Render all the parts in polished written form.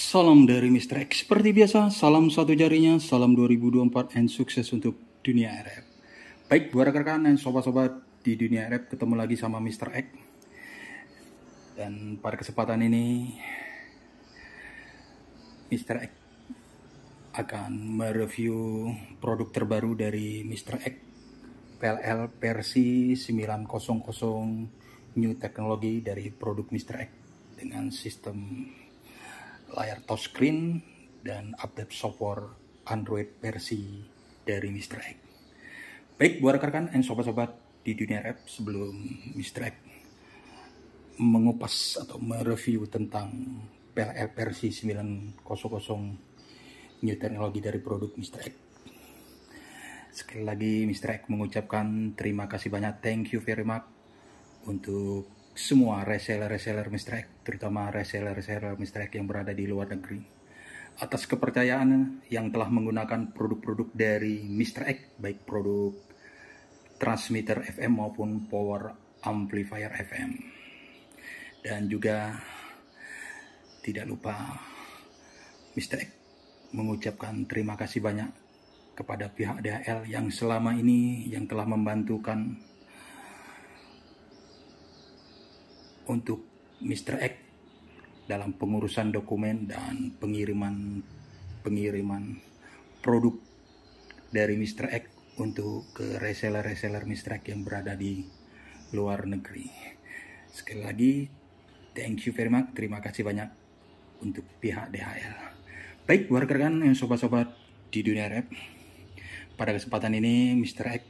Salam dari Mr. X. Seperti biasa, salam satu jarinya, salam 2024, and sukses untuk dunia RF. Baik, buat rekan-rekan dan sobat-sobat di dunia RF, ketemu lagi sama Mr. X. Dan pada kesempatan ini, Mr. X akan mereview produk terbaru dari Mr. X, PLL versi 900 New Technology dari produk Mr. X dengan sistem layar touchscreen dan update software Android versi dari Mr. X. Baik, buat rekan-rekan dan sobat-sobat di dunia rap, sebelum Mr. X mengupas atau mereview tentang PLL versi 900 New Technology dari produk Mr. X, sekali lagi Mr. X mengucapkan terima kasih banyak, thank you very much untuk semua reseller Mr. X, terutama reseller Mr. X yang berada di luar negeri, atas kepercayaan yang telah menggunakan produk-produk dari Mr. X, baik produk transmitter FM maupun power amplifier FM. Dan juga tidak lupa Mr. X mengucapkan terima kasih banyak kepada pihak DHL yang selama ini yang telah membantukan untuk Mr. X dalam pengurusan dokumen dan pengiriman produk dari Mr. X untuk ke reseller Mr. X yang berada di luar negeri. Sekali lagi, thank you very much, terima kasih banyak untuk pihak DHL. Baik, buat rekan-rekan yang sobat-sobat di dunia rap, pada kesempatan ini Mr. X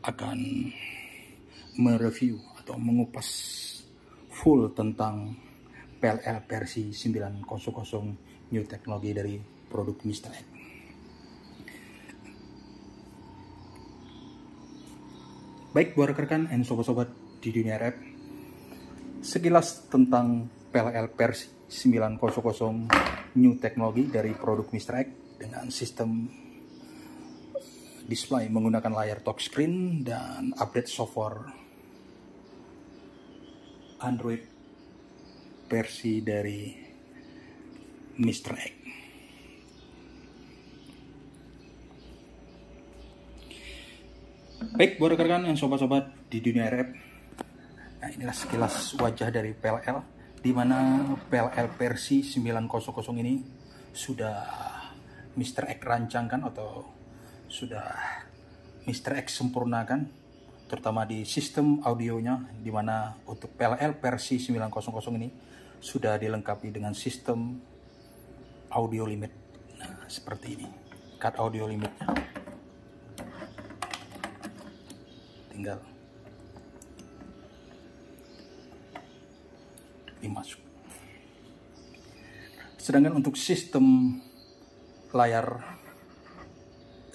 akan mereview atau mengupas full tentang PLL versi 900 New Technology dari produk Mr. X. Baik, buat rekan-rekan dan sobat-sobat di dunia rap, sekilas tentang PLL versi 900 New Technology dari produk Mr. X dengan sistem display menggunakan layar touchscreen dan update software Android versi dari Mr. X. Baik, buat rekan-rekan yang sobat-sobat di dunia rap, nah inilah sekilas wajah dari PLL, di mana PLL versi 900 ini sudah Mr. X rancangkan atau sudah Mr. X sempurnakan, terutama di sistem audionya, di mana untuk PLL versi 900 ini sudah dilengkapi dengan sistem audio limit. Nah, seperti ini, cut audio limitnya. Tinggal dimasuk. Sedangkan untuk sistem layar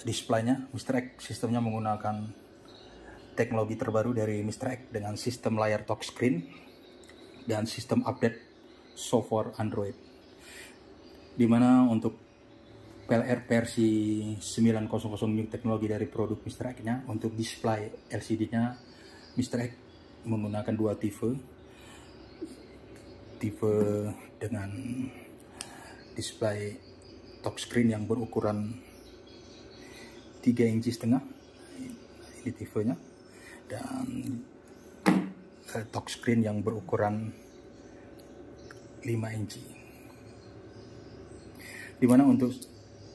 displaynya, Mr. X sistemnya menggunakan teknologi terbaru dari Mr. X dengan sistem layar touchscreen dan sistem update software Android, dimana untuk PLR versi 900 New Technology dari produk Mr. X nya, untuk display LCD-nya Mr. X menggunakan dua tipe dengan display touchscreen yang berukuran 3,5 inci, ini tipenya, dan touchscreen yang berukuran 5 inci, dimana untuk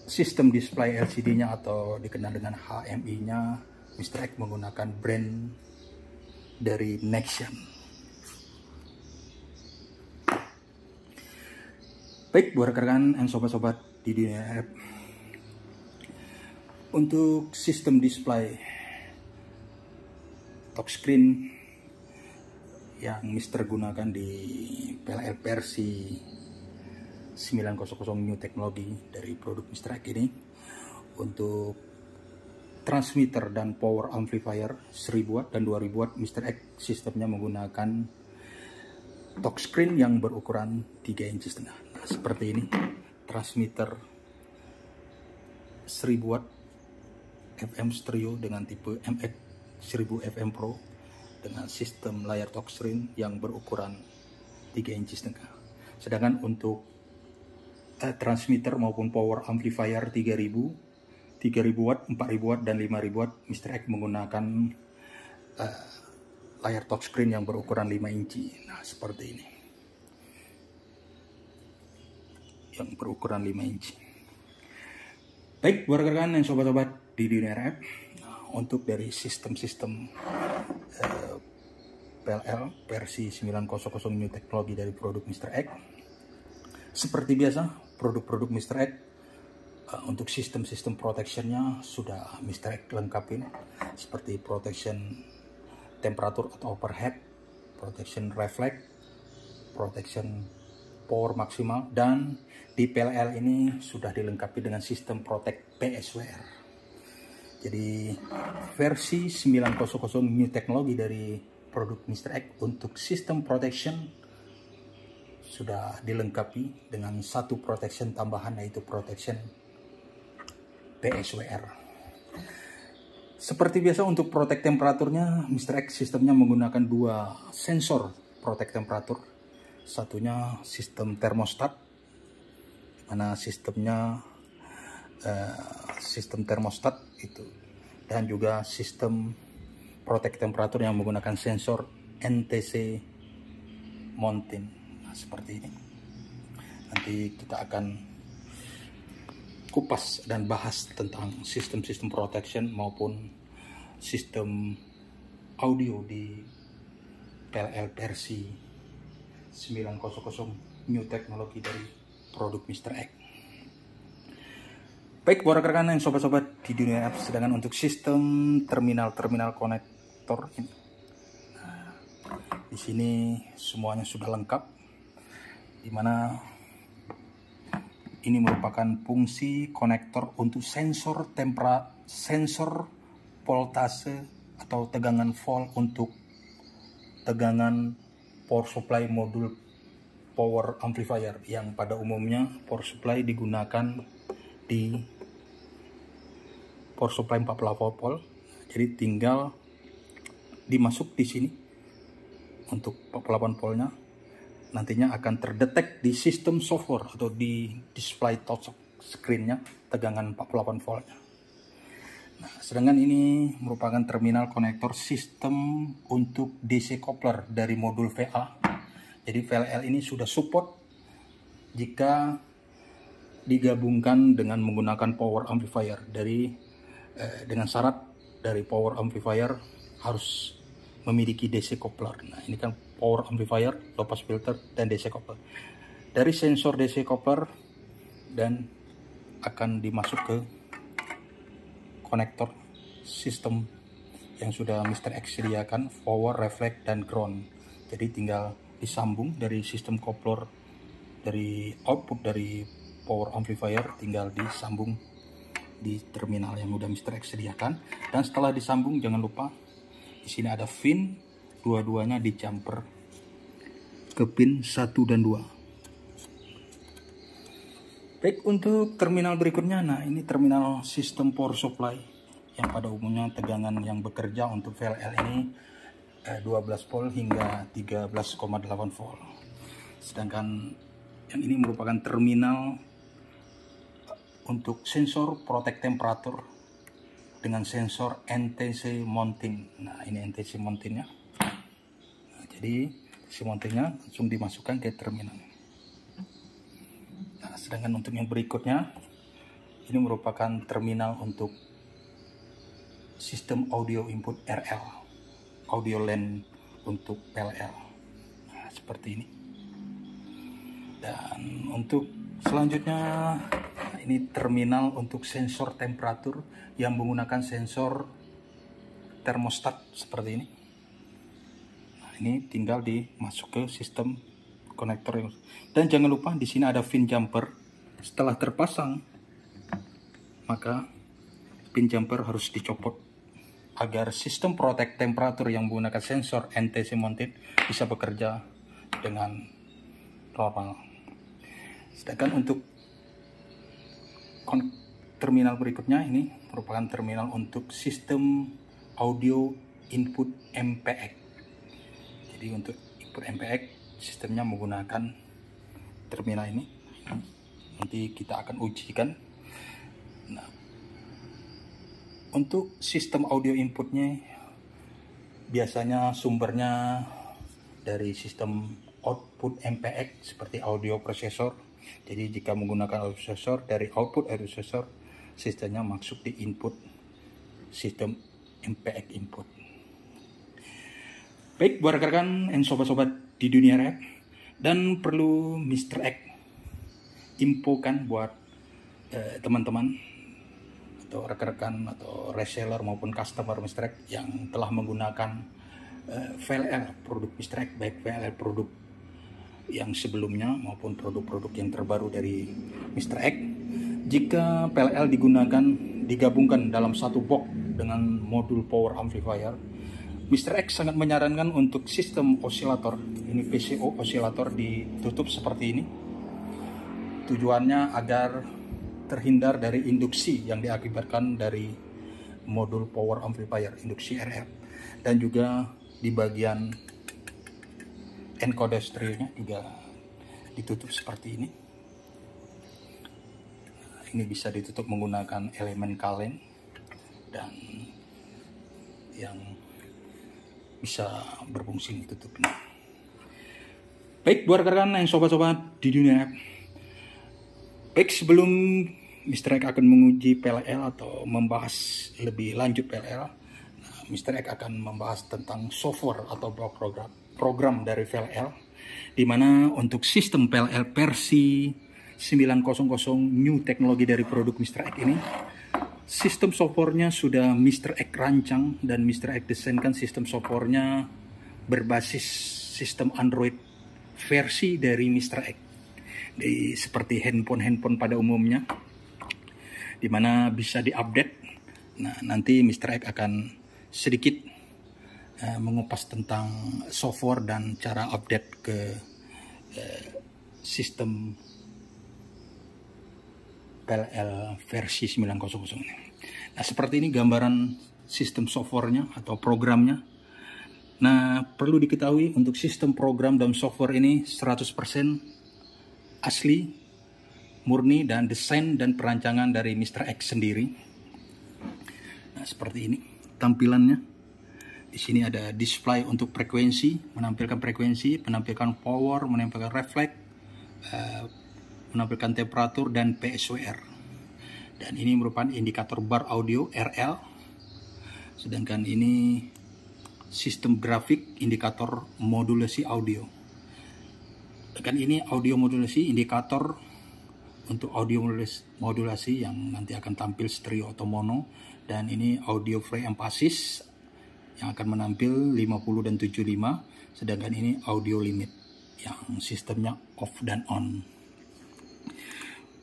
sistem display LCD-nya atau dikenal dengan HMI-nya, Mr. X menggunakan brand dari Nexian. Baik, buat rekan-rekan dan sobat-sobat di dunia rap, untuk sistem display touchscreen yang Mr. gunakan di PLL versi 900 New Technology dari produk Mr. X ini, untuk transmitter dan power amplifier 1000 watt dan 2000 watt, Mr. X sistemnya menggunakan touchscreen yang berukuran 3,5 inci. Nah, seperti ini, transmitter 1000 watt FM stereo dengan tipe MX 1000 FM Pro dengan sistem layar touchscreen yang berukuran 3,5 inci. Sedangkan untuk transmitter maupun power amplifier 3000 watt, 4000 watt, dan 5000 watt. Mr. X menggunakan layar touchscreen yang berukuran 5 inci. Nah, seperti ini. Yang berukuran 5 inci. Baik, buat rekan-rekan dan sobat-sobat di dunia RF, untuk dari sistem-sistem PLL versi 900 new teknologi dari produk Mr. X, seperti biasa, produk-produk Mr. X untuk sistem-sistem protectionnya sudah Mr. X lengkapin, seperti protection temperatur atau overhead, protection reflect, protection power maksimal, dan di PLL ini sudah dilengkapi dengan sistem protect PSWR. Jadi versi 900 new teknologi dari produk Mr. X untuk sistem protection sudah dilengkapi dengan satu protection tambahan, yaitu protection PSWR. Seperti biasa untuk protect temperaturnya, Mr. X sistemnya menggunakan dua sensor protect temperatur. Satunya sistem termostat, mana sistemnya sistem termostat itu, dan juga sistem protect temperatur yang menggunakan sensor NTC mounting. Nah, seperti ini. Nanti kita akan kupas dan bahas tentang sistem-sistem protection maupun sistem audio di PLL versi 900 new teknologi dari produk Mr. X. Baik, buat rekan-rekan dan sobat-sobat di dunia RF, sedangkan untuk sistem terminal konektor ini, nah, di sini semuanya sudah lengkap, dimana ini merupakan fungsi konektor untuk sensor voltase atau tegangan volt untuk tegangan power supply modul power amplifier, yang pada umumnya power supply digunakan di power supply 48 volt. Jadi tinggal dimasuk di sini untuk 48 voltnya. Nantinya akan terdetek di sistem software atau di display touch screen-nya tegangan 48 voltnya. Nah, sedangkan ini merupakan terminal konektor sistem untuk DC coupler dari modul VA. Jadi VLL ini sudah support jika digabungkan dengan menggunakan power amplifier dengan syarat dari power amplifier harus memiliki DC coupler. Nah, ini kan power amplifier, low pass filter, dan DC coupler. Dari sensor DC coupler dan akan dimasuk ke konektor sistem yang sudah Mr. X sediakan, power, reflect, dan ground. Jadi tinggal disambung dari sistem coupler, dari output dari power amplifier tinggal disambung di terminal yang udah Mr. X sediakan. Dan setelah disambung, jangan lupa di sini ada pin, dua-duanya di jumper ke pin 1 dan 2. Baik, untuk terminal berikutnya, nah ini terminal sistem power supply yang pada umumnya tegangan yang bekerja untuk VLL ini 12 volt hingga 13,8 volt. Sedangkan yang ini merupakan terminal untuk sensor protect temperatur dengan sensor NTC mounting. Nah, ini NTC mountingnya. Nah, jadi NTC mountingnya langsung dimasukkan ke terminal. Nah, sedangkan untuk yang berikutnya, ini merupakan terminal untuk sistem audio input RL, audio line untuk PLL. Nah, seperti ini. Dan untuk selanjutnya, ini terminal untuk sensor temperatur yang menggunakan sensor termostat seperti ini. Nah, ini tinggal dimasuk ke sistem konektor. Dan jangan lupa di sini ada pin jumper. Setelah terpasang, maka pin jumper harus dicopot agar sistem protect temperatur yang menggunakan sensor NTC mounted bisa bekerja dengan normal. Sedangkan untuk terminal berikutnya, ini merupakan terminal untuk sistem audio input MPX. Jadi untuk input MPX sistemnya menggunakan terminal ini nanti kita akan ujikan. Nah, untuk sistem audio inputnya biasanya sumbernya dari sistem output MPX seperti audio processor. Jadi jika menggunakan audio processor, dari output audio processor sistemnya masuk di input sistem MPX input. Baik, buat rekan-rekan dan sobat-sobat di dunia rap, dan perlu Mr. X infokan buat teman-teman atau rekan-rekan atau reseller maupun customer Mr. X yang telah menggunakan VLL produk Mr. X, baik VLL produk yang sebelumnya maupun produk-produk yang terbaru dari Mr. X. Jika PLL digabungkan dalam satu box dengan modul power amplifier, Mr. X sangat menyarankan untuk sistem osilator, ini PCO osilator, ditutup seperti ini. Tujuannya agar terhindar dari induksi yang diakibatkan dari modul power amplifier, induksi RF. Dan juga di bagian encoder stereo-nya juga ditutup seperti ini. Nah, ini bisa ditutup menggunakan elemen kaleng dan yang bisa berfungsi ditutupnya. Baik, buat rekan-rekan yang sobat-sobat di dunia. Baik, sebelum Mr. X akan menguji PLL atau membahas lebih lanjut PLL, nah, Mr. X akan membahas tentang software atau program dari PLL, di mana untuk sistem PLL versi 900 new teknologi dari produk Mr. X ini, sistem softwarenya sudah Mr. X rancang dan Mr. X desainkan sistem softwarenya berbasis sistem Android versi dari Mr. X. Seperti handphone pada umumnya, dimana bisa diupdate. Nah, nanti Mr. X akan sedikit mengupas tentang software dan cara update ke sistem PLL versi 900 ini. Nah, seperti ini gambaran sistem softwarenya atau programnya. Nah, perlu diketahui untuk sistem program dan software ini 100% asli, murni, dan desain dan perancangan dari Mr. X sendiri. Nah, seperti ini tampilannya. Di sini ada display untuk frekuensi, menampilkan frekuensi, menampilkan power, menampilkan refleks, menampilkan temperatur dan PSWR. Dan ini merupakan indikator bar audio RL. Sedangkan ini sistem grafik indikator modulasi audio. Dan ini audio modulasi indikator untuk audio modulasi yang nanti akan tampil stereo atau mono. Dan ini audio pre-emphasis yang akan menampil 50 dan 75. Sedangkan ini audio limit yang sistemnya off dan on.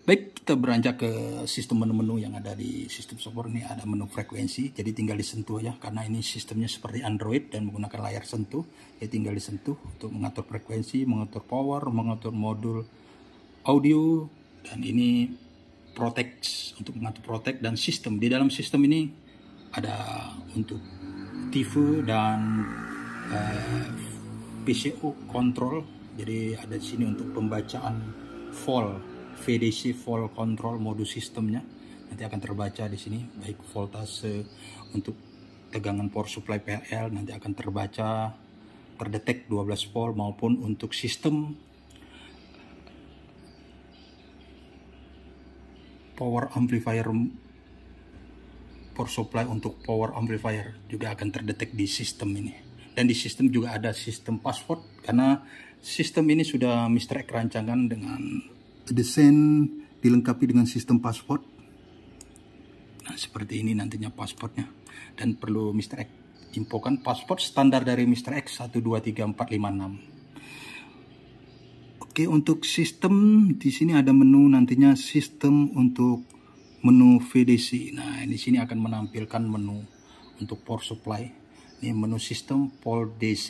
Baik, kita beranjak ke sistem menu-menu yang ada di sistem software ini. Ada menu frekuensi, jadi tinggal disentuh ya, karena ini sistemnya seperti Android dan menggunakan layar sentuh. Jadi tinggal disentuh untuk mengatur frekuensi, mengatur power, mengatur modul audio, dan ini protect untuk mengatur protect dan sistem. Di dalam sistem ini ada untuk TV dan PCO control. Jadi ada di sini untuk pembacaan volt, VDC volt control modus sistemnya nanti akan terbaca di sini, baik voltase untuk tegangan power supply PLL nanti akan terbaca, terdetek 12 volt, maupun untuk sistem power amplifier, power supply untuk power amplifier juga akan terdetek di sistem ini. Dan di sistem juga ada sistem password, karena sistem ini sudah Mr. X rancangkan dengan desain dilengkapi dengan sistem password. Nah, seperti ini nantinya passwordnya. Dan perlu Mr. X infokan password standar dari Mr. X 123456. Oke, untuk sistem di sini ada menu nantinya sistem untuk menu VDC. Nah, di sini akan menampilkan menu untuk power supply. Ini menu sistem volt DC.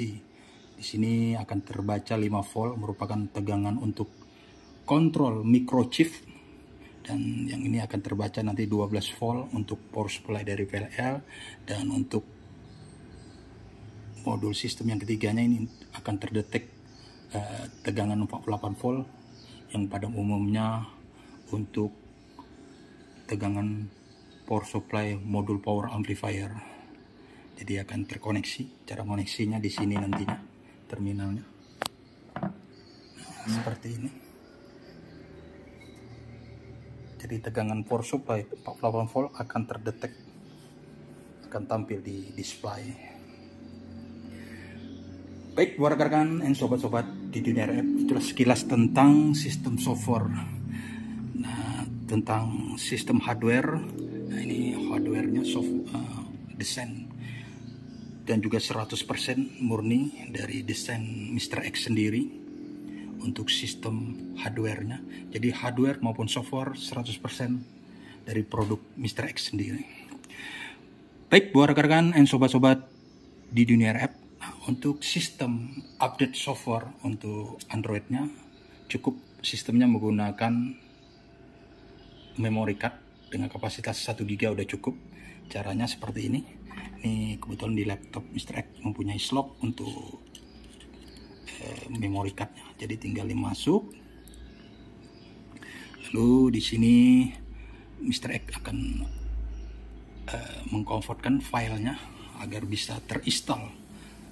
Di sini akan terbaca 5 volt merupakan tegangan untuk kontrol microchip, dan yang ini akan terbaca nanti 12 volt untuk power supply dari PLL. Dan untuk modul sistem yang ketiganya ini akan terdetek tegangan 48 volt yang pada umumnya untuk tegangan power supply modul power amplifier. Jadi akan terkoneksi. Cara koneksinya di sini nantinya terminalnya. Nah, seperti ini. Jadi tegangan power supply 48 volt akan terdetek, akan tampil di display. Baik, buat rekan-rekan dan sobat-sobat di dunia RF, itulah sekilas tentang sistem software. Nah, tentang sistem hardware. Nah, ini hardwarenya desain dan juga 100% murni dari desain Mr. X sendiri untuk sistem hardwarenya. Jadi hardware maupun software 100% dari produk Mr. X sendiri. Baik, buat rekan-rekan dan sobat-sobat di dunia RF, untuk sistem update software untuk Androidnya cukup sistemnya menggunakan memory card dengan kapasitas 1 GB udah cukup. Caranya seperti ini. Ini kebetulan di laptop Mr. X mempunyai slot untuk memory cardnya. Jadi tinggal dimasuk. Lalu di sini Mr. X akan mengkonvertkan filenya agar bisa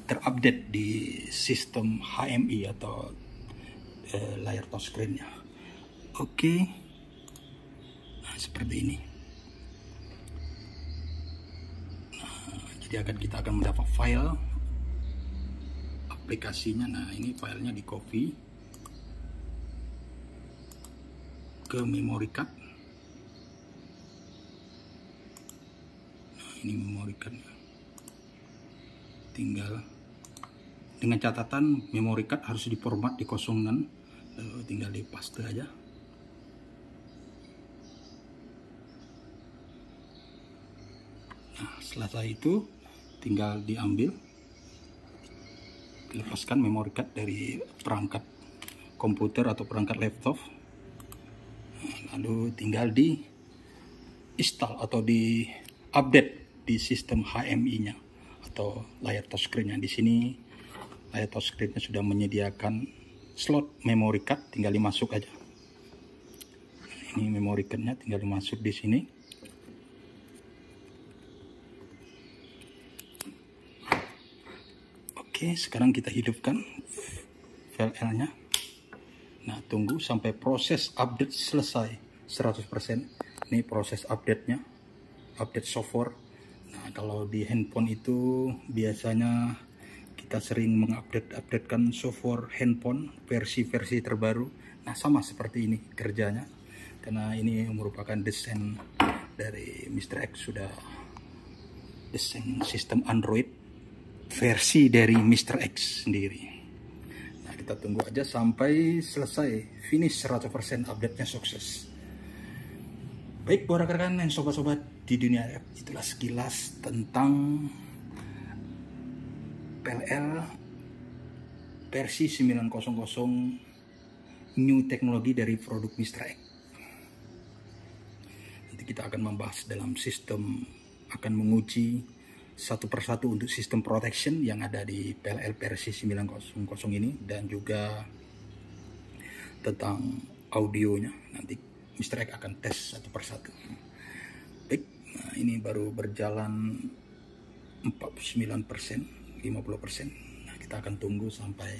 terupdate di sistem HMI atau layar touchscreen-nya. Oke. Nah, seperti ini. Nah, jadi kita akan mendapat file aplikasinya. Nah, ini filenya di copy ke memory card. Nah, ini memory card-nya. Tinggal dengan catatan memory card harus diformat, dikosongkan, tinggal dipaste aja. Nah, setelah itu tinggal diambil, dilepaskan memory card dari perangkat komputer atau perangkat laptop. Nah, lalu tinggal di install atau di update di sistem HMI-nya atau layar touchscreen-nya. Di sini layar touchscreen-nya sudah menyediakan slot memory card, tinggal dimasuk aja. Ini memory card-nya tinggal dimasuk di sini. Oke, sekarang kita hidupkan VLL-nya. Nah, tunggu sampai proses update selesai 100%. Ini proses update-nya, update software. Nah, kalau di handphone itu biasanya kita sering mengupdatekan software handphone versi-versi terbaru. Nah, sama seperti ini kerjanya. Karena ini merupakan desain dari Mr. X, sudah desain sistem Android versi dari Mr. X sendiri. Nah, kita tunggu aja sampai selesai, finish 100%, update-nya sukses. Baik, buat rekan-rekan dan sobat-sobat di dunia RF, itulah sekilas tentang PLL versi 900 new teknologi dari produk Mr. X. Nanti kita akan membahas dalam sistem, akan menguji satu persatu untuk sistem protection yang ada di PLL versi 900 ini, dan juga tentang audionya. Nanti Mr. X akan tes satu persatu. Baik, nah ini baru berjalan 49%. 50%. Nah, kita akan tunggu sampai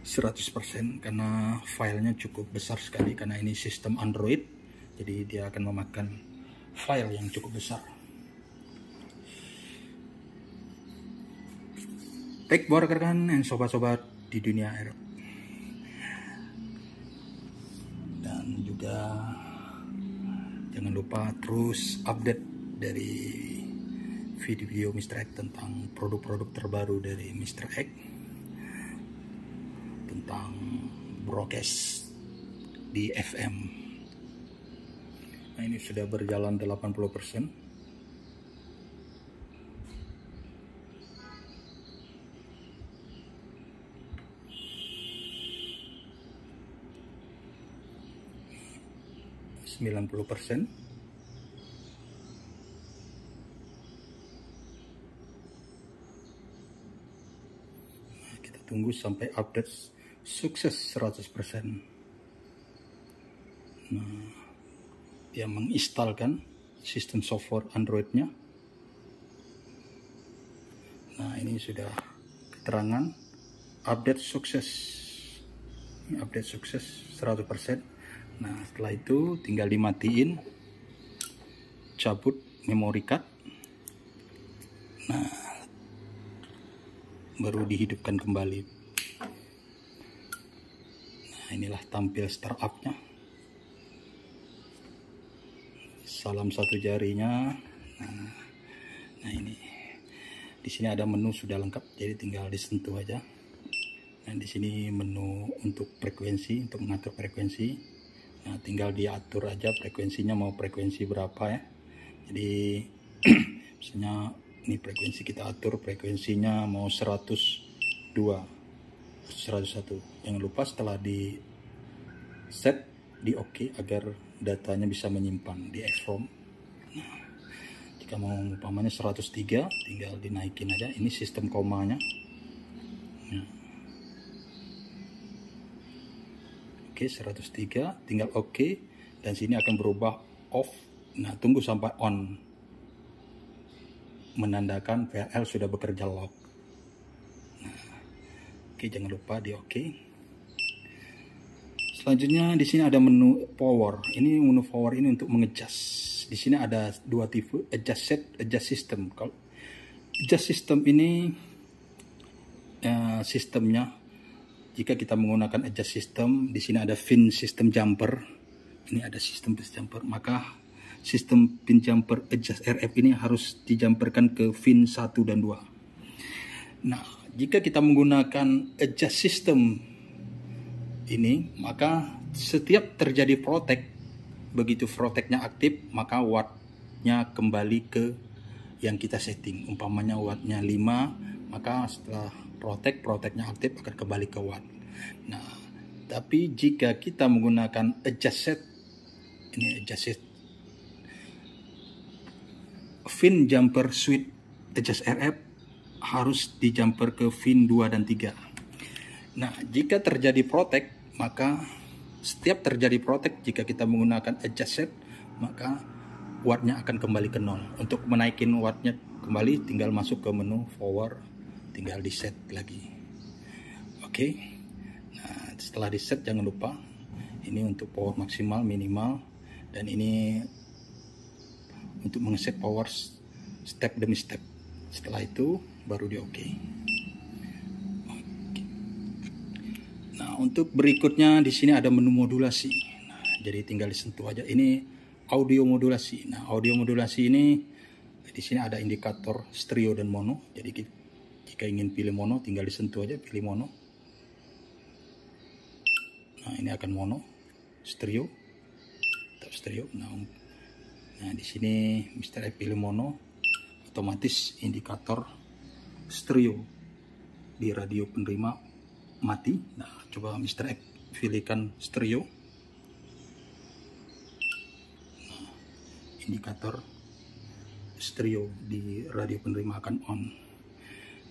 100% karena filenya cukup besar sekali, karena ini sistem Android, jadi dia akan memakan file yang cukup besar. Baik, buat rekan-rekan dan sobat-sobat di dunia RF, dan juga jangan lupa terus update dari video Mr. X tentang produk-produk terbaru dari Mr. X, tentang broadcast di FM. Nah, ini sudah berjalan 80%. %. Tunggu sampai update sukses 100%. Nah, dia menginstalkan sistem software Android-nya. Nah, ini sudah keterangan update sukses. Ini update sukses 100%. Nah, setelah itu tinggal dimatiin, cabut memory card. Nah, baru dihidupkan kembali. Nah, inilah tampil startup-nya. Salam satu jarinya. Nah, ini di sini ada menu sudah lengkap, jadi tinggal disentuh aja. Nah, di sini menu untuk frekuensi, untuk mengatur frekuensi. Nah, tinggal diatur aja frekuensinya, mau frekuensi berapa ya. Jadi misalnya ini frekuensi, kita atur frekuensinya mau 102, 101. Jangan lupa setelah di set di OK agar datanya bisa menyimpan di EEPROM. Nah, jika mau umpamanya 103, tinggal dinaikin aja. Ini sistem komanya. Nah. Oke, 103, tinggal OK, dan sini akan berubah off. Nah, tunggu sampai on, menandakan VRL sudah bekerja lock. Nah, oke, jangan lupa di OK. Selanjutnya di sini ada menu power. Ini menu power ini untuk mengadjust. Di sini ada dua tipe, adjust set, adjust system. Kalau adjust system ini sistemnya, jika kita menggunakan adjust system, di sini ada pin system jumper. Ini ada sistem pin jumper, maka sistem pin jumper adjust RF ini harus dijumperkan ke pin 1 dan 2. Nah, jika kita menggunakan adjust system ini, maka setiap terjadi protect, begitu protectnya aktif, maka wattnya kembali ke yang kita setting. Umpamanya wattnya 5, maka setelah protectnya aktif akan kembali ke watt. Nah, tapi jika kita menggunakan adjust set, ini adjust set pin jumper switch adjust RF harus dijumper ke pin 2 dan 3. Nah, jika terjadi protect, maka setiap terjadi protect, jika kita menggunakan adjust set, maka wattnya akan kembali ke 0. Untuk menaikin wattnya kembali, tinggal masuk ke menu power, tinggal di set lagi. Oke. Nah, setelah di set jangan lupa ini untuk power maksimal, minimal, dan ini untuk mengeset power step demi step. Setelah itu baru di OK. Nah, untuk berikutnya di sini ada menu modulasi. Nah, jadi tinggal disentuh aja. Ini audio modulasi. Nah, audio modulasi ini di sini ada indikator stereo dan mono. Jadi jika ingin pilih mono, tinggal disentuh aja, pilih mono. Nah, ini akan mono, stereo, tetap stereo. Nah, di sini Mr. X pilih mono, otomatis indikator stereo di radio penerima mati. Nah, coba Mr. X pilihkan stereo. Nah, indikator stereo di radio penerima akan on.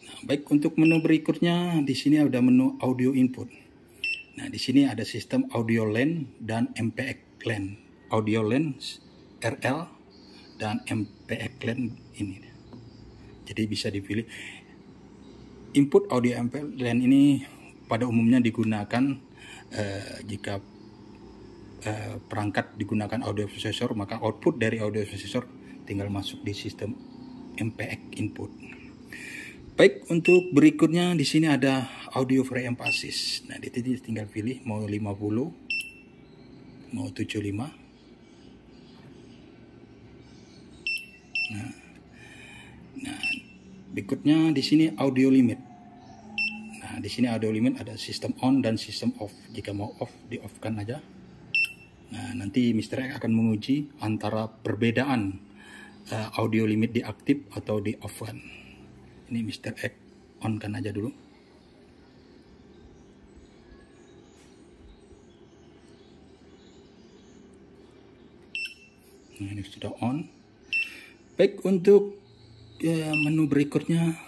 Nah, baik, untuk menu berikutnya di sini ada menu audio input. Nah, di sini ada sistem audio LAN dan MPX LAN. Audio LAN RL dan MPX LAN ini. Jadi bisa dipilih. Input audio MPX LAN ini pada umumnya digunakan jika perangkat digunakan audio processor, maka output dari audio processor tinggal masuk di sistem MPX input. Baik, untuk berikutnya di sini ada audio preamp assist. Nah, di sini tinggal pilih mau 50, mau 75. Nah, berikutnya di sini audio limit. Nah, di sini audio limit ada sistem on dan sistem off. Jika mau off, di off kan aja. Nah, nanti Mr. X akan menguji antara perbedaan audio limit diaktif atau di off kan. Ini Mr. X on kan aja dulu. Nah, ini sudah on. Baik, untuk menu berikutnya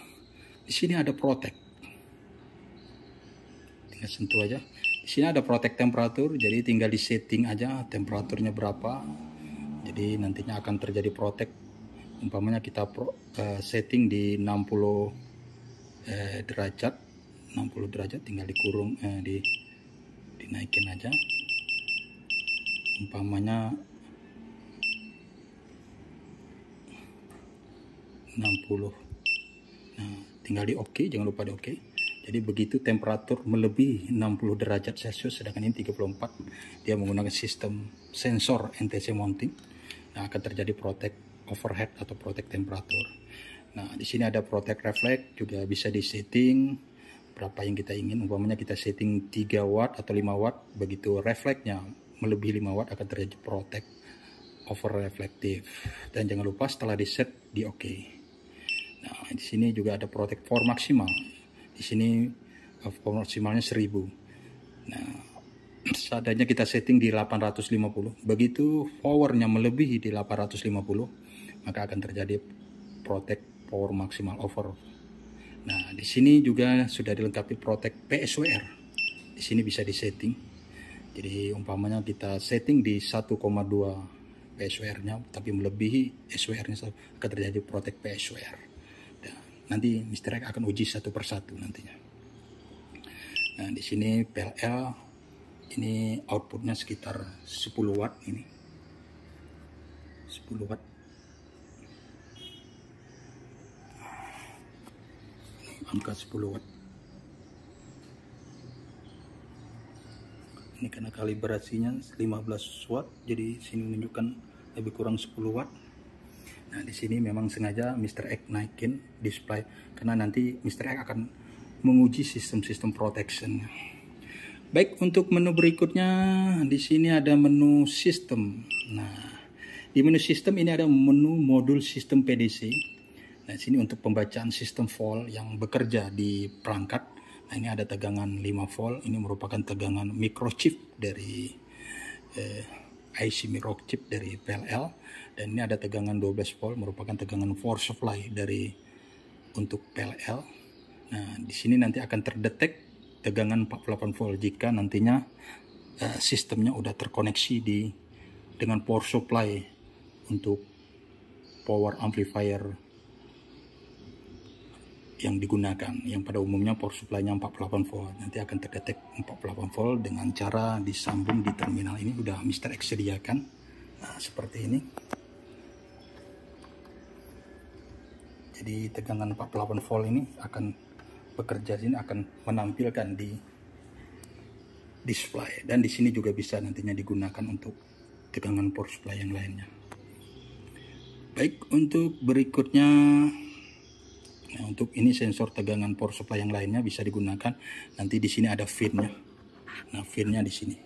di sini ada protect. Tinggal sentuh aja. Di sini ada protect temperatur, jadi tinggal di setting aja temperaturnya berapa. Jadi nantinya akan terjadi protek. Umpamanya kita setting di 60 derajat, 60 derajat tinggal dikurung, dinaikin aja. Umpamanya 60. Nah, tinggal di OK, jangan lupa di OK. Jadi begitu temperatur melebihi 60 derajat Celcius, sedangkan ini 34, dia menggunakan sistem sensor NTC mounting. Nah, akan terjadi protect overhead atau protect temperatur. Nah, di sini ada protect reflect, juga bisa disetting berapa yang kita ingin. Umpamanya kita setting 3 watt atau 5 watt, begitu reflectnya melebihi 5 watt akan terjadi protect over reflective. Dan jangan lupa setelah di set di OK. Nah, di sini juga ada protect power maksimal. Di sini power maksimalnya 1000. Nah, seadanya kita setting di 850. Begitu powernya melebihi di 850, maka akan terjadi protect power maksimal over. Nah, di sini juga sudah dilengkapi protect PSWR. Di sini bisa disetting. Jadi umpamanya kita setting di 1,2 PSWR-nya, tapi melebihi SWR-nya akan terjadi protect PSWR. Nanti Mr. X akan uji satu persatu nantinya. Nah, di sini PLL ini outputnya sekitar 10 watt ini. 10 watt. Ini angka 10 watt. Ini karena kalibrasinya 15 watt, jadi sini menunjukkan lebih kurang 10 watt. Nah, di sini memang sengaja Mr. X naikin display karena nanti Mr. X akan menguji sistem-sistem protection. Baik, untuk menu berikutnya di sini ada menu sistem. Nah, di menu sistem ini ada menu modul sistem PDC. Nah, sini untuk pembacaan sistem volt yang bekerja di perangkat. Nah, ini ada tegangan 5 volt. Ini merupakan tegangan microchip dari IC microchip dari PLL, dan ini ada tegangan 12 volt merupakan tegangan power supply dari untuk PLL. Nah, di sini nanti akan terdetek tegangan 48 volt jika nantinya sistemnya udah terkoneksi dengan power supply untuk power amplifier yang digunakan, yang pada umumnya power supply-nya 48 volt. Nanti akan terdetek 48 volt dengan cara disambung di terminal ini, udah Mr. X sediakan. Nah, seperti ini. Jadi tegangan 48 volt ini akan bekerja, sini akan menampilkan di display, dan di sini juga bisa nantinya digunakan untuk tegangan power supply yang lainnya. Baik, untuk berikutnya, nah, untuk ini sensor tegangan power supply yang lainnya bisa digunakan. Nanti di sini ada pin-nya. Nah, pin-nya di sini.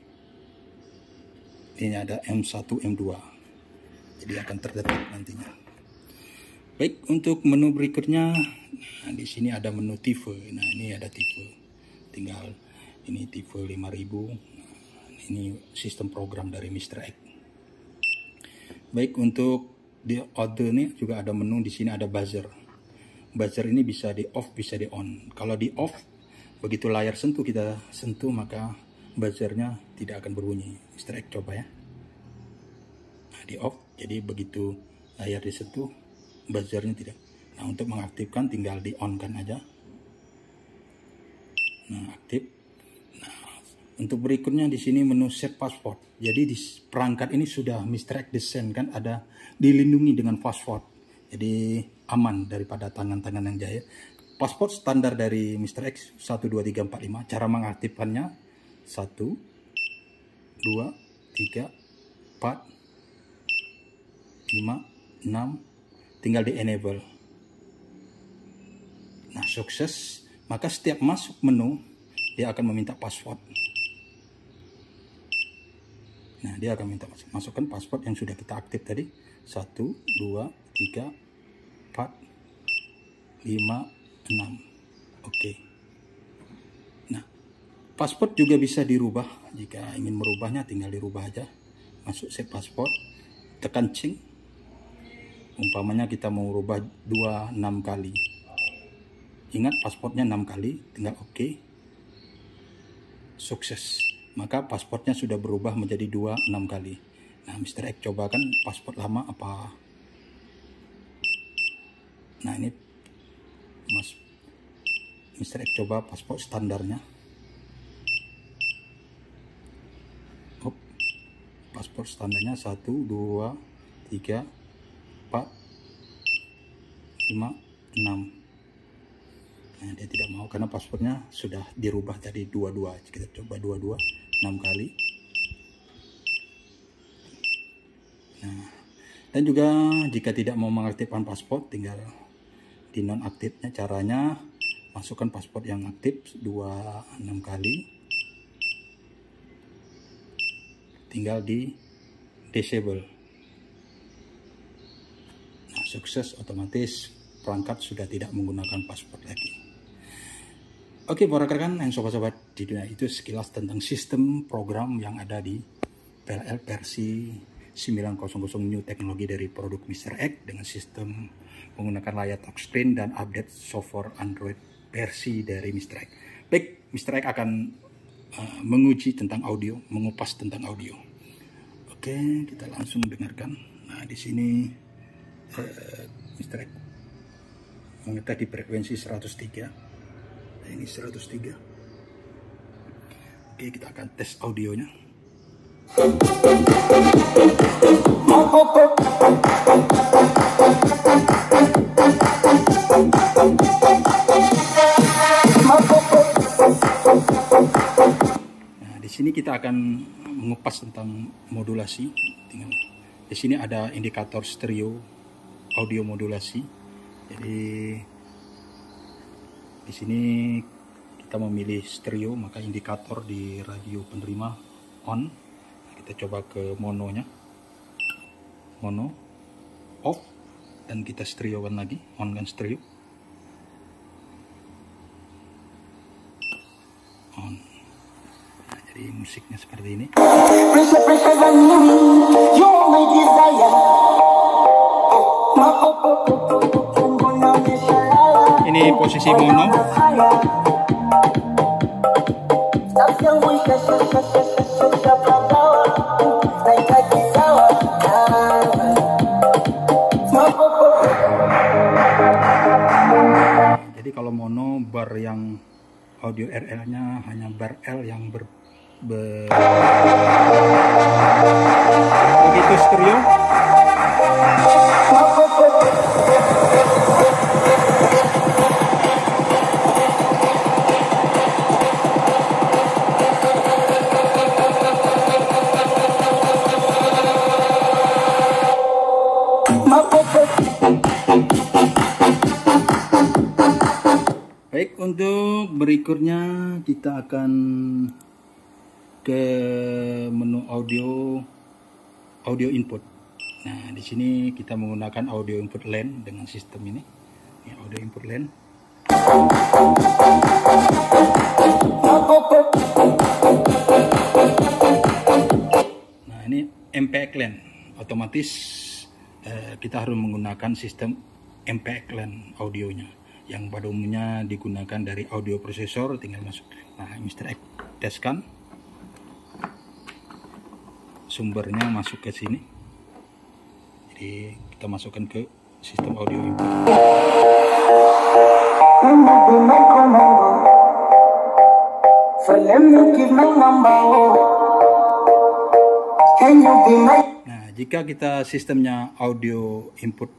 Ini ada M1, M2. Jadi akan terdetek nantinya. Baik, untuk menu berikutnya, nah, di sini ada menu tipe. Nah, ini ada tipe. Tinggal ini tipe 5000. Nah, ini sistem program dari Mr. X. Baik, untuk di order ini juga ada menu. Di sini ada buzzer. Buzzer ini bisa di off, bisa di on. Kalau di off, begitu layar kita sentuh, maka buzzernya tidak akan berbunyi. Mr. X coba ya. Nah, di off, jadi begitu layar disentuh, buzzernya tidak. Nah, untuk mengaktifkan tinggal di on kan aja. Nah, aktif. Nah, untuk berikutnya di sini menu set password. Jadi di perangkat ini sudah Mr. X desain kan, ada dilindungi dengan password. Jadi aman daripada tangan-tangan yang jahil. Password standar dari Mr. X 12345. Cara mengaktifkannya 1, 2, 3, 4, 5, 6. Tinggal di enable. Nah, sukses. Maka setiap masuk menu dia akan meminta password. Nah, dia akan minta masukkan password yang sudah kita aktif tadi. 1, 2, 3, 4, 5, 6. Oke. Nah, password juga bisa dirubah. Jika ingin merubahnya tinggal dirubah aja. Masuk save password, tekan change. Umpamanya kita mau rubah 6 kali. Ingat passwordnya 6 kali, tinggal oke. Sukses. Maka passwordnya sudah berubah menjadi 6 kali. Nah, Mr. X cobakan pasport lama apa. Nah, ini Mr. X coba pasport standarnya. Pasport standarnya 1, 2, 3, 4, 5, 6. Nah, dia tidak mau karena paspornya sudah dirubah tadi 22. Kita coba 22 6 kali. Nah, dan juga jika tidak mau mengaktifkan paspor, tinggal di nonaktifnya. Caranya masukkan paspor yang aktif 6 kali, tinggal di disable. Nah, sukses, otomatis perangkat sudah tidak menggunakan paspor lagi. Oke, para rekan yang sobat-sobat di dunia, itu sekilas tentang sistem program yang ada di PLL versi 900 new teknologi dari produk Mr. X dengan sistem menggunakan layar touchscreen dan update software Android versi dari Mr. X. Baik, Mr. X akan menguji tentang audio, mengupas tentang audio. Oke, kita langsung dengarkan. Nah, di sini Mr. X mengetes di frekuensi 103. Ini 103. Oke, kita akan tes audionya. Nah, di sini kita akan mengupas tentang modulasi. Di sini ada indikator stereo audio modulasi. Jadi di sini kita memilih stereo, maka indikator di radio penerima on. Kita coba ke mononya, mono, off, dan kita stereokan lagi, on kan stereo, on. Nah, jadi musiknya seperti ini. Ini posisi mono. Jadi kalau mono, bar yang audio RL-nya hanya bar L yang begitu stereo. Baik, untuk berikutnya kita akan ke menu audio input. Nah, di sini kita menggunakan audio input LAN dengan sistem ini. Ini audio input LAN. Nah, ini MPX LAN. Otomatis kita harus menggunakan sistem MPX LAN audionya, yang pada umumnya digunakan dari audio prosesor. Tinggal masuk. Nah, Mr. X teskan, sumbernya masuk ke sini. Jadi kita masukkan ke sistem audio input. Nah, jika kita sistemnya audio input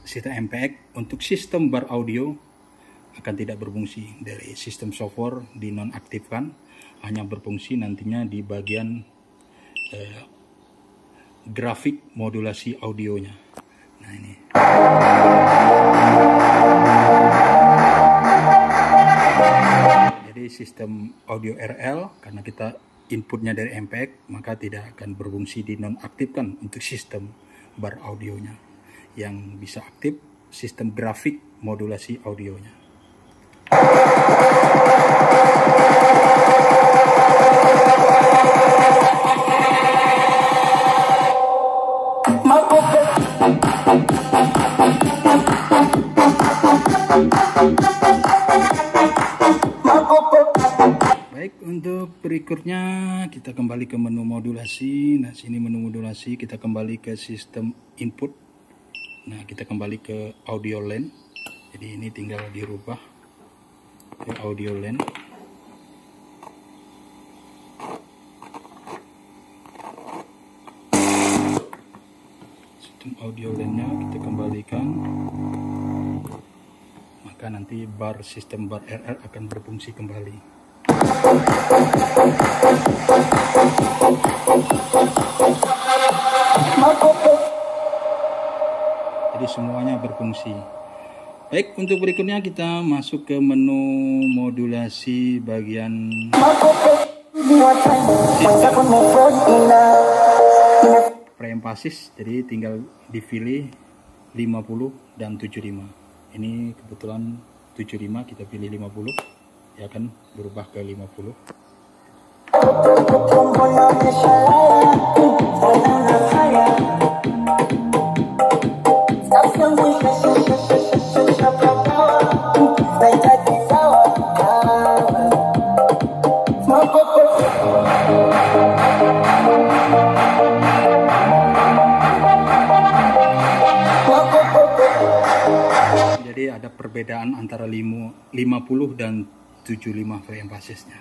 sistem MPX, untuk sistem bar audio akan tidak berfungsi. Dari sistem software dinonaktifkan, hanya berfungsi nantinya di bagian grafik modulasi audionya. Nah, ini. Jadi sistem audio RL, karena kita inputnya dari MPX, maka tidak akan berfungsi dinonaktifkan untuk sistem bar audionya. Yang bisa aktif sistem grafik modulasi audionya. Baik, untuk berikut berikutnya kita kembali ke menu modulasi. Nah, sini menu modulasi, kita kembali ke sistem input. Nah, kita kembali ke audio line. Jadi ini tinggal dirubah ke audio line. Sistem audio line-nya kita kembalikan. Maka nanti sistem bar RR akan berfungsi kembali. Jadi semuanya berfungsi. Baik, untuk berikutnya kita masuk ke menu modulasi bagian preempasis. Jadi tinggal dipilih 50 dan 75. Ini kebetulan 75, kita pilih 50. Ya akan berubah ke 50. Jadi ada perbedaan antara 50 dan 75 preempasisnya.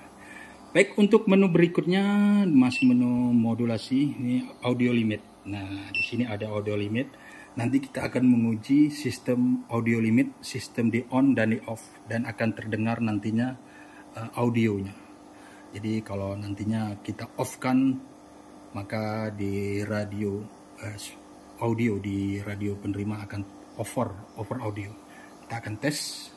Baik, untuk menu berikutnya masih menu modulasi, ini audio limit. Nah, di sini ada audio limit. Nanti kita akan menguji sistem audio limit, sistem di on dan di off, dan akan terdengar nantinya audionya. Jadi kalau nantinya kita off kan, maka di radio audio di radio penerima akan over audio. Kita akan tes.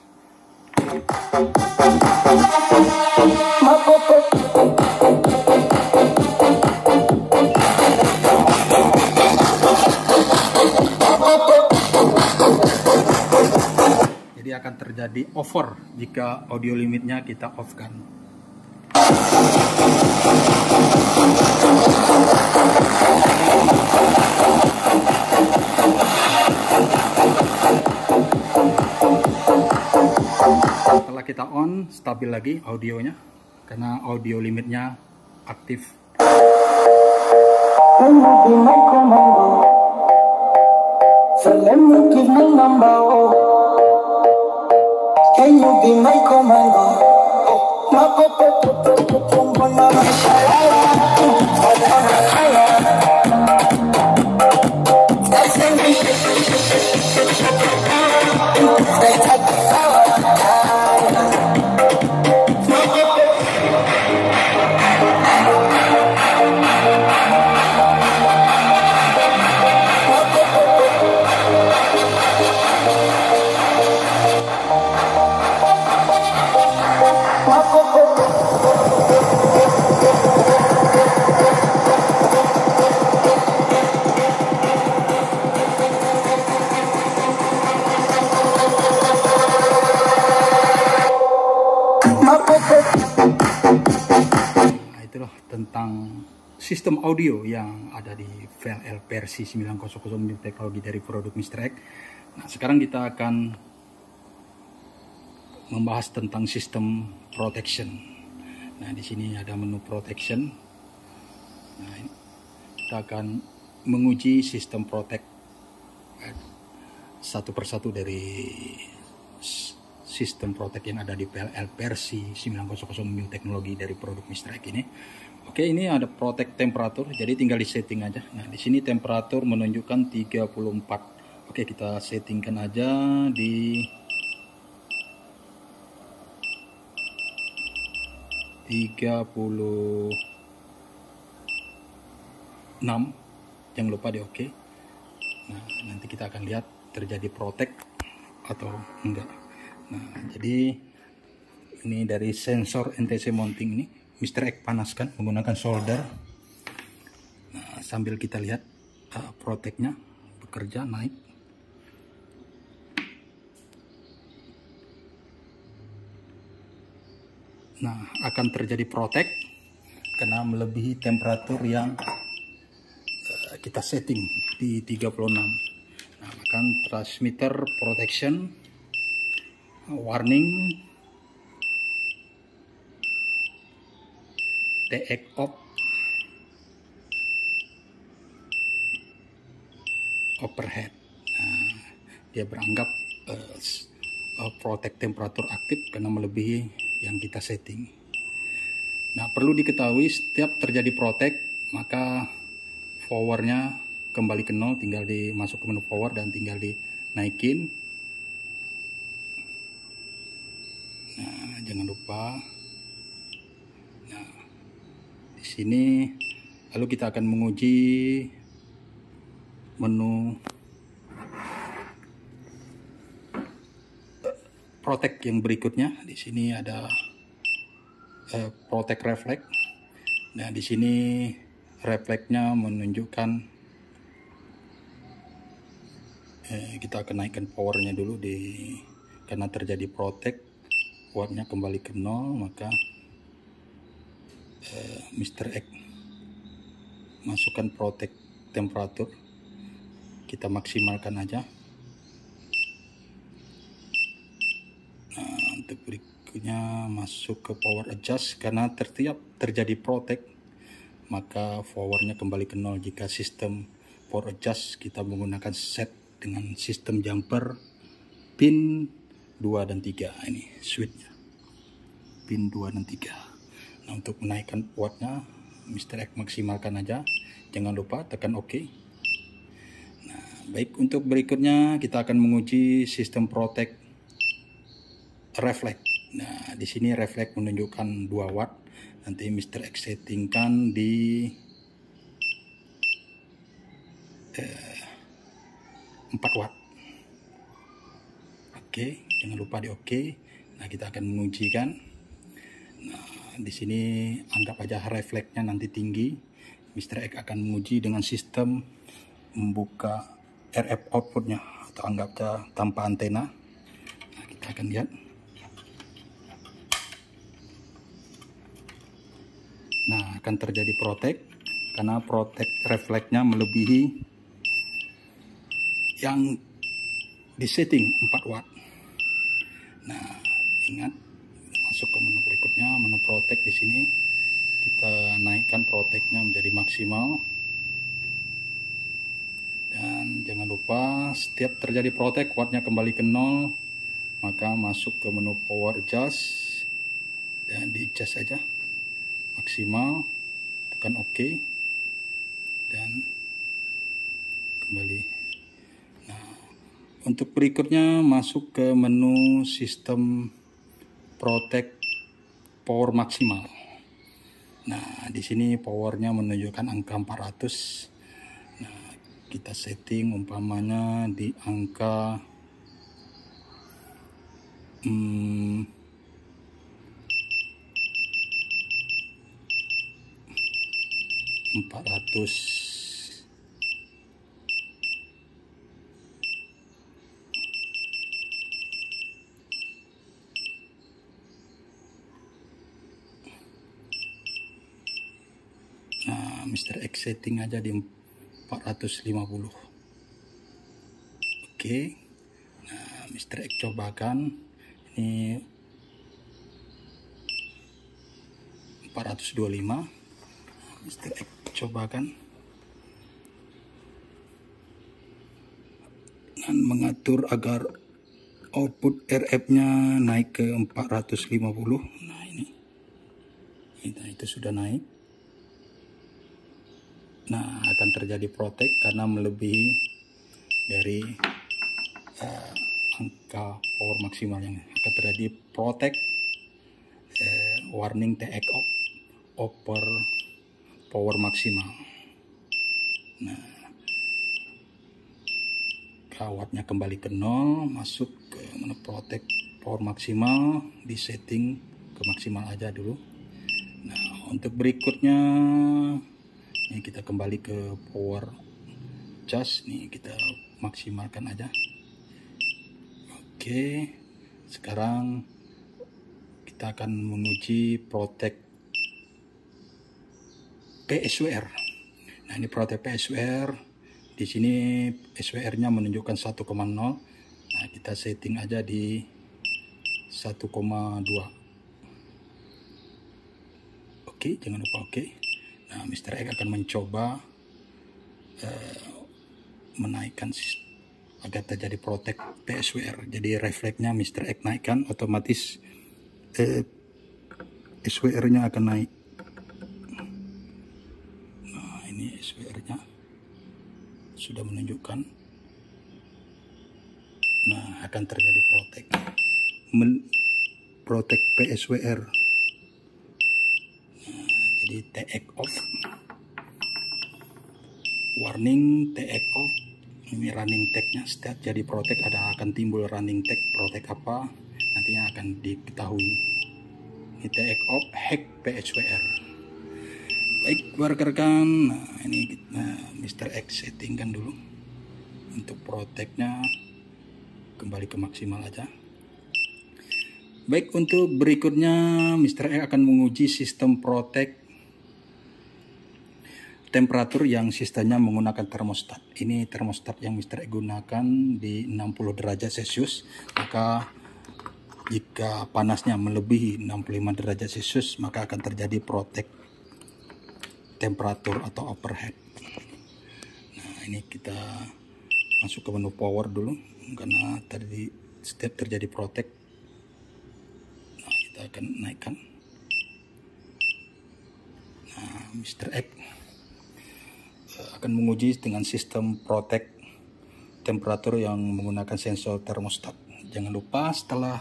Jadi akan terjadi over jika audio limitnya kita off kan. Setelah kita on, stabil lagi audionya karena audio limitnya aktif. Nah, itulah tentang sistem audio yang ada di VLL versi 900 New Teknologi dari produk Mr. X. Nah, sekarang kita akan membahas tentang sistem protection. Nah, di sini ada menu protection. Nah, kita akan menguji sistem protect satu persatu dari sistem protect yang ada di PLL versi 900 New Teknologi dari produk Mr. X ini. Oke, ini ada protect temperatur, jadi tinggal di setting aja. Nah, di sini temperatur menunjukkan 34. Oke, kita settingkan aja di 36. Jangan lupa di oke. Nah, nanti kita akan lihat terjadi protect atau enggak. Nah, jadi ini dari sensor NTC mounting ini Mr. X panaskan menggunakan solder. Nah, sambil kita lihat protectnya bekerja naik. Nah, akan terjadi protect karena melebihi temperatur yang kita setting di 36. Nah, maka transmitter protection warning TX off overhead. Nah, dia beranggap protect temperatur aktif karena melebihi yang kita setting. Nah, perlu diketahui setiap terjadi protect maka powernya kembali ke nol, tinggal dimasuk ke menu power dan tinggal dinaikin. Nah, jangan lupa. Nah, di sini lalu kita akan menguji menu protect yang berikutnya. Di sini ada protect reflect. Nah, di sini refleksnya menunjukkan kita akan naikkan powernya dulu karena terjadi protect, wattnya kembali ke nol, maka Mr. X masukkan protect temperatur, kita maksimalkan aja. Nah, untuk berikutnya masuk ke power adjust, karena setiap terjadi protect maka powernya kembali ke nol. Jika sistem power adjust kita menggunakan set dengan sistem jumper pin 2 dan 3. Ini switchnya pin 2 dan 3. Nah, untuk menaikkan wattnya Mr. X maksimalkan aja, jangan lupa tekan OK. Nah, baik, untuk berikutnya kita akan menguji sistem protect reflect. Nah, di sini reflect menunjukkan 2 watt. Nanti Mr. X settingkan di 4 watt. Oke, jangan lupa di OK. Nah, kita akan mengujikan. Nah, di sini anggap aja refleksnya nanti tinggi. Mr. X akan menguji dengan sistem membuka RF outputnya, atau anggap aja tanpa antena. Nah, kita akan lihat. Nah, akan terjadi protect karena protect refleksnya melebihi yang disetting 4 watt. Nah, ingat, masuk ke menu berikutnya, menu protect. Di sini kita naikkan protectnya menjadi maksimal. Dan jangan lupa setiap terjadi protect wattnya kembali ke nol, maka masuk ke menu power adjust dan di adjust saja maksimal, tekan OK dan kembali. Untuk berikutnya masuk ke menu sistem protect power maksimal. Nah, di sini powernya menunjukkan angka 400. Nah, kita setting umpamanya di angka 400. Nah, Mr. X setting aja di 450. Oke. Nah, Mr. X cobakan. Ini 425. Mr. X cobakan. Dan mengatur agar output RF-nya naik ke 450. Nah, ini. Nah, itu sudah naik. Nah, akan terjadi protect karena melebihi dari angka power maksimal yang akan terjadi protect, warning TX over power maksimal. Nah, wattnya kembali ke nol, masuk ke menu protect power maksimal, di setting ke maksimal aja dulu. Nah, untuk berikutnya ini kita kembali ke power adjust. Nih, kita maksimalkan aja. Oke, sekarang kita akan menguji protect PSWR. Nah, ini protect PSWR. Di sini SWR-nya menunjukkan 1,0. Nah, kita setting aja di 1,2. oke, jangan lupa oke. Nah, Mr. X akan mencoba menaikkan agar terjadi protect PSWR. Jadi refleksnya Mr. X naikkan, otomatis SWR-nya akan naik. Nah, ini SWR-nya sudah menunjukkan. Nah, akan terjadi protect PSWR. Nah, jadi TX off. Warning TX off. Ini running tag-nya. Setiap jadi protect akan timbul running tag. Protect apa? Nantinya akan diketahui. Ini TX off hack PSWR. Baik, rekan-rekan. Nah, ini kita Mr. X settingkan dulu untuk protect-nya kembali ke maksimal aja. Baik, untuk berikutnya Mr. X akan menguji sistem protect temperatur yang sistemnya menggunakan termostat. Ini termostat yang Mr. X gunakan di 60 derajat Celcius. Maka jika panasnya melebihi 65 derajat Celcius, maka akan terjadi protect temperatur atau overhead. Nah, ini kita masuk ke menu power dulu, karena tadi setiap terjadi protect. Nah, kita akan naikkan. Nah, Mr. X akan menguji dengan sistem protect temperatur yang menggunakan sensor termostat. Jangan lupa setelah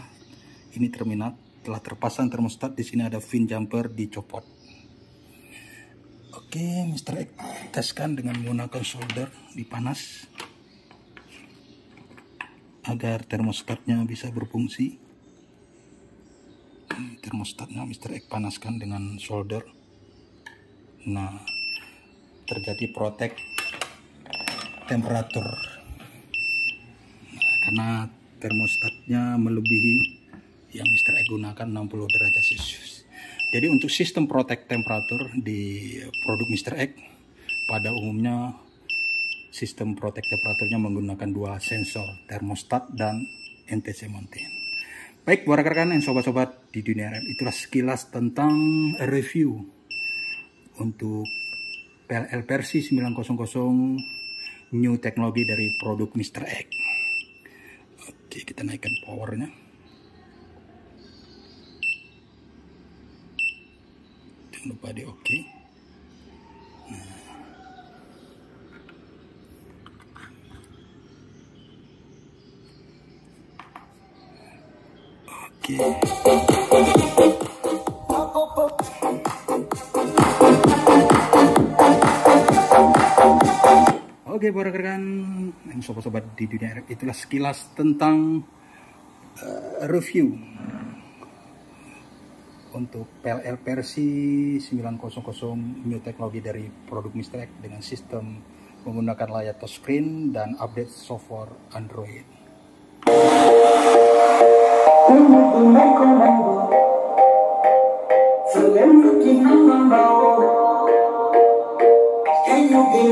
ini telah terpasang termostat, di sini ada fin jumper dicopot. Oke, Mr. X teskan dengan menggunakan solder dipanas agar termostatnya bisa berfungsi. Termostatnya Mr. X panaskan dengan solder. Nah, terjadi protect temperatur. Nah, karena termostatnya melebihi yang Mr. X gunakan 60 derajat Celcius. Jadi untuk sistem protect temperatur di produk Mr. X pada umumnya sistem protect temperaturnya menggunakan dua sensor, termostat dan NTC mountain. Baik, buat rekan-rekan dan sobat-sobat di dunia RF, itulah sekilas tentang review untuk PLL versi 900 new teknologi dari produk Mr. X. Oke, kita naikkan powernya. Jangan lupa di oke. Oke. Oke, buat rekan dan sobat-sobat di dunia RF, itulah sekilas tentang review untuk PLL versi 900 new teknologi dari produk Mr. X dengan sistem menggunakan layar touchscreen dan update software Android. Can you be